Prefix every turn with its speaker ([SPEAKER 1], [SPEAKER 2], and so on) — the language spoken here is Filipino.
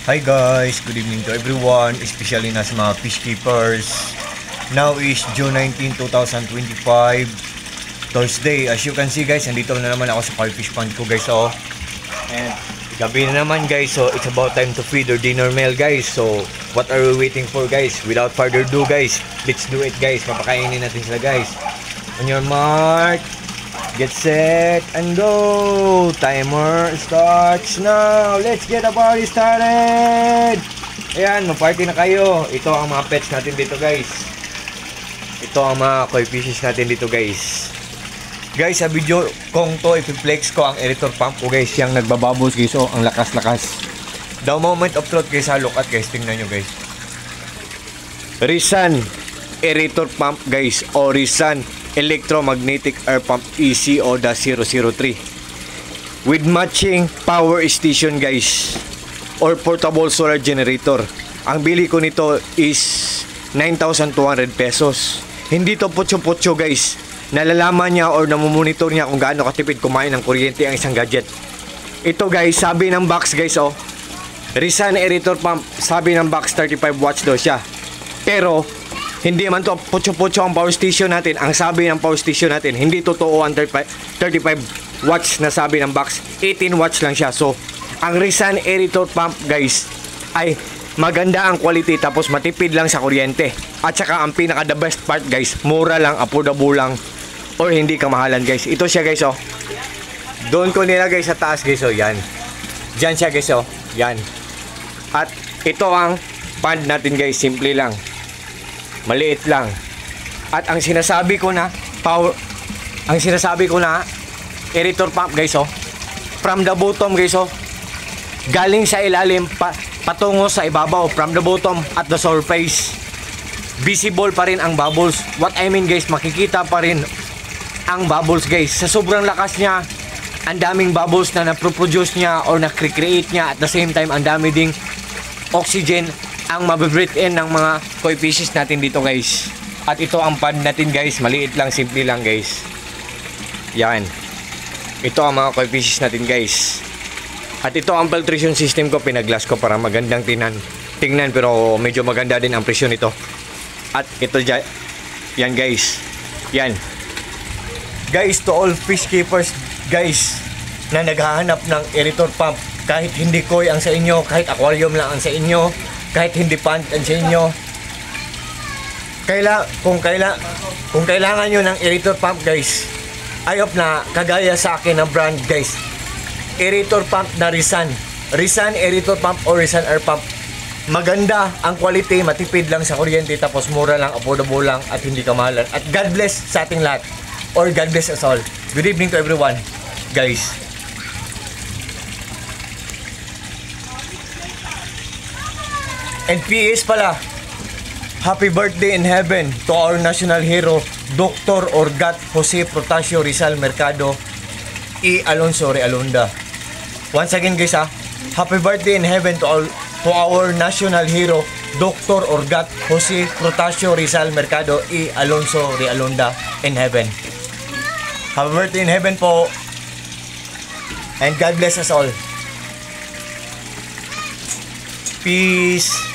[SPEAKER 1] Hi guys, good evening to everyone, especially na sa mga fish keepers. Now is June 19, 2025, Thursday. As you can see guys, nandito na naman ako sa koi fish pond ko guys. Oh. And gabi na naman guys, so it's about time to feed our dinner meal guys. So what are we waiting for guys? Without further ado guys, let's do it guys. Papakainin natin sila guys. On your mark, get set and go. Timer starts now. Let's get the party started. Ayan, mag-party na kayo. Ito ang mga pets natin dito guys. Ito ang mga koi fishes natin dito guys. Guys, sa video kong to, ipiplex ko ang aerator pump ko guys. Yung nagbabubbles guys. Oh, ang lakas-lakas. The moment of truth guys. Look at guys. Tingnan nyo guys. Rizan aerator pump guys. O Rizan electromagnetic air pump ECO-003 with matching power station guys or portable solar generator. Ang bili ko nito is 9,200 pesos. Hindi to putyo-putyo guys. Nalalaman niya or namumonitor niya kung gaano katipid kumain ng kuryente ang isang gadget. Ito guys, sabi ng box guys, oh, Rizan aerator pump, sabi ng box 35 watts daw siya. Pero hindi man to putyo-putyo ang power station natin. Ang sabi ng power station natin, hindi totoo ang 35 watts na sabi ng box. 18 watts lang siya. So, ang Rizan aerator pump guys ay maganda ang quality tapos matipid lang sa kuryente. At saka ang pinaka the best part guys, mura lang, affordable lang or hindi kamahalan guys. Ito siya guys, oh. Doon ko nilagay sa taas guys, oh. Yan. Diyan siya guys, oh. Yan. At ito ang pond natin guys, simple lang. Maliit lang. At ang sinasabi ko na aerator pump guys, oh, from the bottom guys, oh, galing sa ilalim patungo sa ibabaw, from the bottom at the surface, visible pa rin ang bubbles. What I mean guys, makikita pa rin ang bubbles guys. Sa sobrang lakas niya, ang daming bubbles na naproproduce niya or na-create niya. At the same time, ang dami ding oxygen ang mabibreathe in ng mga koi fishes natin dito guys. At ito ang pond natin guys, maliit lang, simple lang guys. Yan. Ito ang mga koi fishes natin guys. At ito ang filtration system ko, pinaglas ko para magandang tingnan pero medyo maganda din ang presyon nito. At ito dyan, yan guys. Yan. Guys, to all fish keepers guys na naghahanap ng aerator pump, kahit hindi koi ang sa inyo, kahit aquarium lang ang sa inyo, kahit hindi pond ang sa inyo, kung kailangan nyo ng aerator pump guys, ayop na kagaya sa akin ng brand guys, aerator pump na Rizan aerator pump o Rizan air pump. Maganda ang quality, matipid lang sa kuryente, tapos mura lang, affordable lang at hindi kamahalan. At God bless sa ating lahat, or God bless us all. Good evening to everyone guys. And PS pala, happy birthday in heaven to our national hero, Dr. Orgat Jose Protasio Rizal Mercado E. Alonso Realunda. Once again guys, happy birthday in heaven to our national hero, Dr. Orgat Jose Protasio Rizal Mercado E. Alonso Realunda in heaven. Happy birthday in heaven po. And God bless us all. Peace.